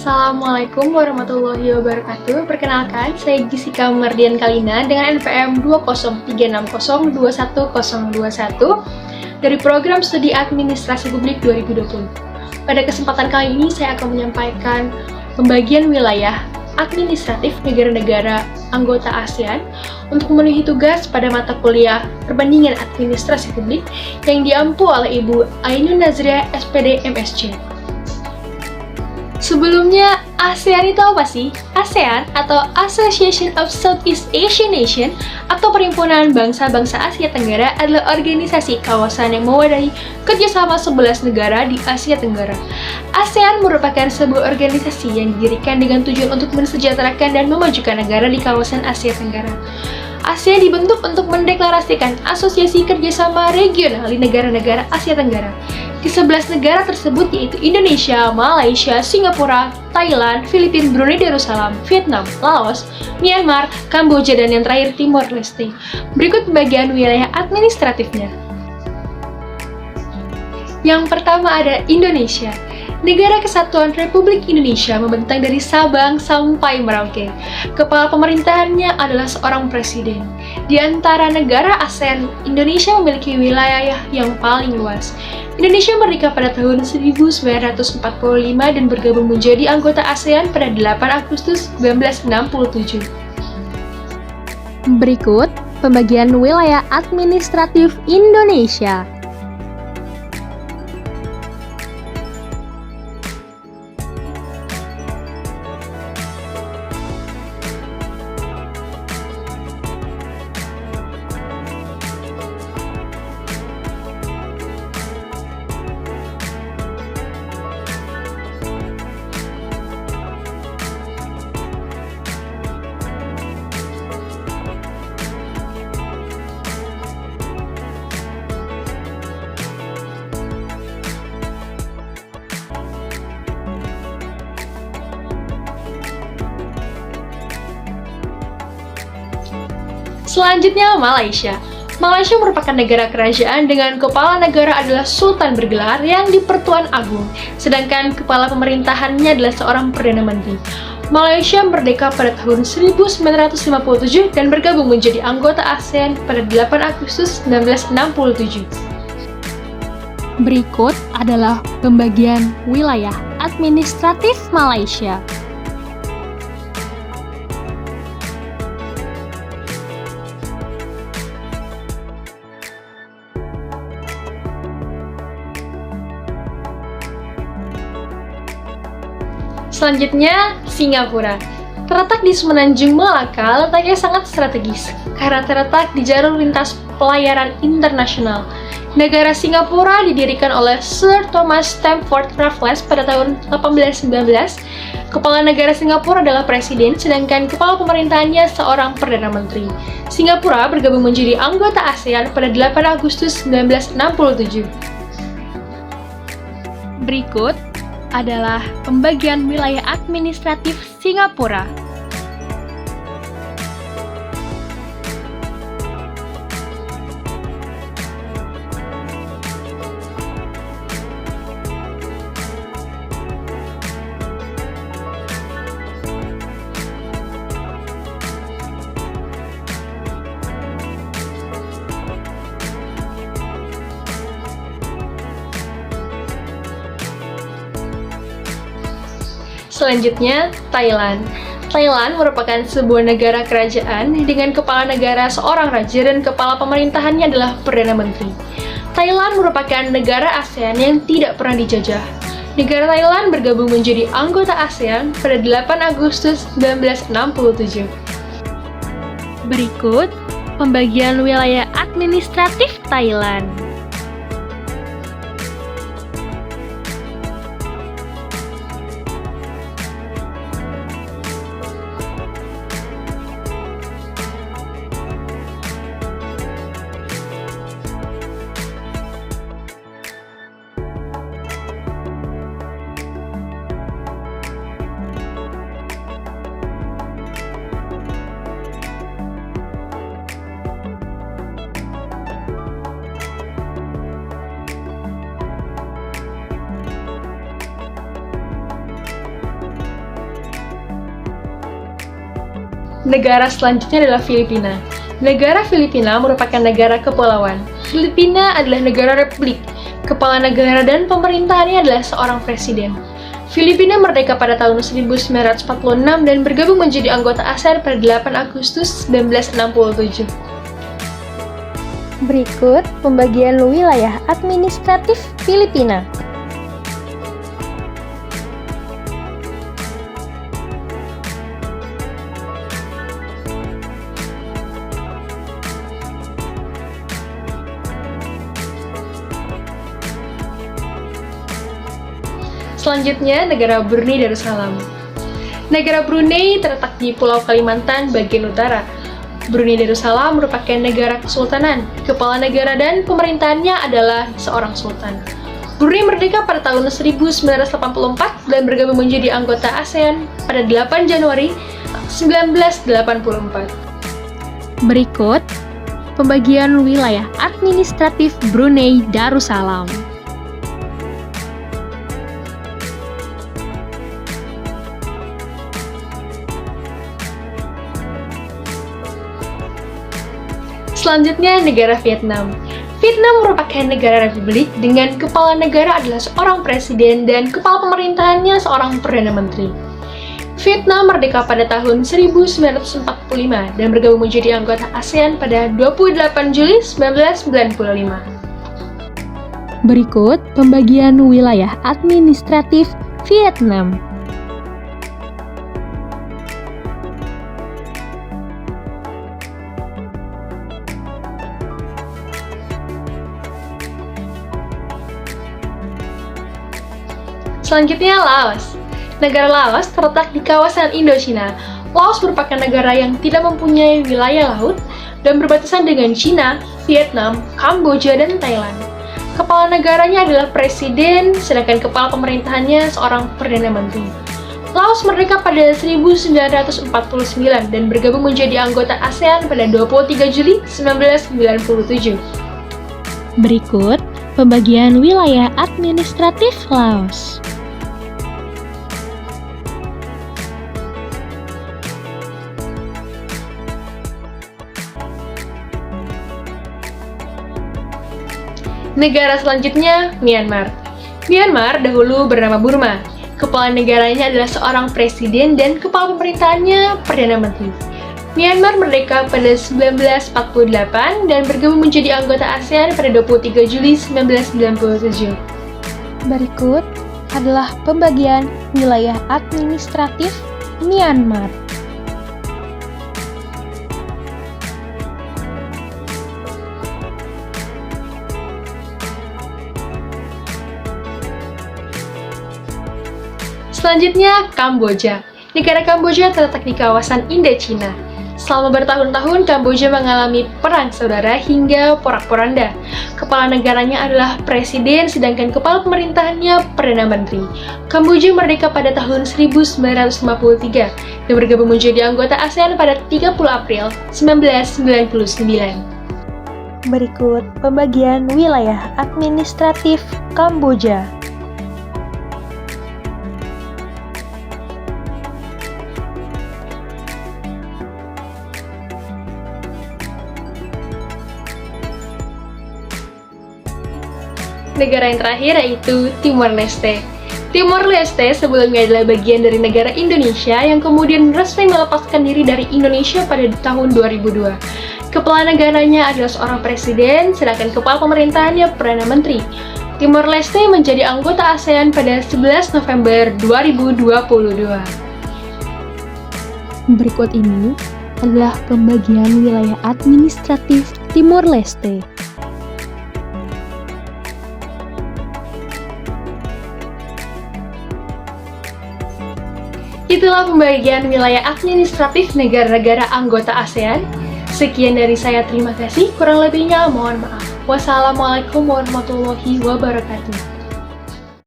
Assalamualaikum warahmatullahi wabarakatuh. Perkenalkan, saya Jessica Mardian Kalina dengan NPM 20360210021 dari Program Studi Administrasi Publik 2020. Pada kesempatan kali ini, saya akan menyampaikan pembagian wilayah administratif negara-negara anggota ASEAN untuk memenuhi tugas pada mata kuliah Perbandingan Administrasi Publik yang diampu oleh Ibu Ainun Nazria, SPD, MSc. Sebelumnya, ASEAN itu apa sih? ASEAN atau Association of Southeast Asian Nations atau Perhimpunan Bangsa-Bangsa Asia Tenggara adalah organisasi kawasan yang mewadahi kerjasama 11 negara di Asia Tenggara. ASEAN merupakan sebuah organisasi yang didirikan dengan tujuan untuk mensejahterakan dan memajukan negara di kawasan Asia Tenggara. ASEAN dibentuk untuk mendeklarasikan asosiasi kerjasama regional di negara-negara Asia Tenggara. Ke-11 negara tersebut yaitu Indonesia, Malaysia, Singapura, Thailand, Filipina, Brunei Darussalam, Vietnam, Laos, Myanmar, Kamboja, dan yang terakhir Timor Leste. Berikut pembagian wilayah administratifnya. Yang pertama ada Indonesia. Negara Kesatuan Republik Indonesia membentang dari Sabang sampai Merauke. Kepala pemerintahannya adalah seorang presiden. Di antara negara ASEAN, Indonesia memiliki wilayah yang paling luas. Indonesia merdeka pada tahun 1945 dan bergabung menjadi anggota ASEAN pada 8 Agustus 1967. Berikut pembagian wilayah administratif Indonesia. Selanjutnya, Malaysia. Malaysia merupakan negara kerajaan dengan kepala negara adalah Sultan bergelar yang di-Pertuan Agung, sedangkan kepala pemerintahannya adalah seorang Perdana Menteri. Malaysia merdeka pada tahun 1957 dan bergabung menjadi anggota ASEAN pada 8 Agustus 1967. Berikut adalah pembagian wilayah administratif Malaysia. Selanjutnya, Singapura. Terletak di Semenanjung Malaka, letaknya sangat strategis karena terletak di jalur lintas pelayaran internasional. Negara Singapura didirikan oleh Sir Thomas Stamford Raffles pada tahun 1819. Kepala negara Singapura adalah presiden, sedangkan kepala pemerintahannya seorang Perdana Menteri. Singapura bergabung menjadi anggota ASEAN pada 8 Agustus 1967. Berikut adalah pembagian wilayah administratif Singapura. Selanjutnya, Thailand. Thailand merupakan sebuah negara kerajaan dengan kepala negara seorang raja dan kepala pemerintahannya adalah Perdana Menteri. Thailand merupakan negara ASEAN yang tidak pernah dijajah. Negara Thailand bergabung menjadi anggota ASEAN pada 8 Agustus 1967. Berikut pembagian wilayah administratif Thailand. Negara selanjutnya adalah Filipina. Negara Filipina merupakan negara kepulauan. Filipina adalah negara republik. Kepala negara dan pemerintahannya adalah seorang presiden. Filipina merdeka pada tahun 1946 dan bergabung menjadi anggota ASEAN pada 8 Agustus 1967. Berikut pembagian wilayah administratif Filipina. Selanjutnya, negara Brunei Darussalam. Negara Brunei terletak di Pulau Kalimantan bagian utara. Brunei Darussalam merupakan negara kesultanan. Kepala negara dan pemerintahannya adalah seorang sultan. Brunei merdeka pada tahun 1984 dan bergabung menjadi anggota ASEAN pada 8 Januari 1984. Berikut pembagian wilayah administratif Brunei Darussalam. Selanjutnya, negara Vietnam. Vietnam merupakan negara republik dengan kepala negara adalah seorang presiden dan kepala pemerintahannya seorang perdana menteri. Vietnam merdeka pada tahun 1945 dan bergabung menjadi anggota ASEAN pada 28 Juli 1995. Berikut pembagian wilayah administratif Vietnam. Selanjutnya, Laos. Negara Laos terletak di kawasan Indochina. Laos merupakan negara yang tidak mempunyai wilayah laut dan berbatasan dengan China, Vietnam, Kamboja, dan Thailand. Kepala negaranya adalah presiden, sedangkan kepala pemerintahannya seorang perdana menteri. Laos merdeka pada 1949 dan bergabung menjadi anggota ASEAN pada 23 Juli 1997. Berikut pembagian wilayah administratif Laos. Negara selanjutnya, Myanmar. Myanmar dahulu bernama Burma. Kepala negaranya adalah seorang presiden dan kepala pemerintahannya Perdana Menteri. Myanmar merdeka pada 1948 dan bergabung menjadi anggota ASEAN pada 23 Juli 1997. Berikut adalah pembagian wilayah administratif Myanmar. Selanjutnya, Kamboja. Negara Kamboja terletak di kawasan Indochina. Selama bertahun-tahun, Kamboja mengalami perang saudara hingga porak-poranda. Kepala negaranya adalah presiden, sedangkan kepala pemerintahannya Perdana Menteri. Kamboja merdeka pada tahun 1953 dan bergabung menjadi anggota ASEAN pada 30 April 1999. Berikut pembagian wilayah administratif Kamboja. Negara yang terakhir yaitu Timor Leste. Timor Leste sebelumnya adalah bagian dari negara Indonesia yang kemudian resmi melepaskan diri dari Indonesia pada tahun 2002. Kepala negaranya adalah seorang presiden, sedangkan kepala pemerintahannya Perdana Menteri. Timor Leste menjadi anggota ASEAN pada 11 November 2022. Berikut ini adalah pembagian wilayah administratif Timor Leste. Itulah pembagian wilayah administratif negara-negara anggota ASEAN. Sekian dari saya, terima kasih. Kurang lebihnya mohon maaf. Wassalamualaikum warahmatullahi wabarakatuh.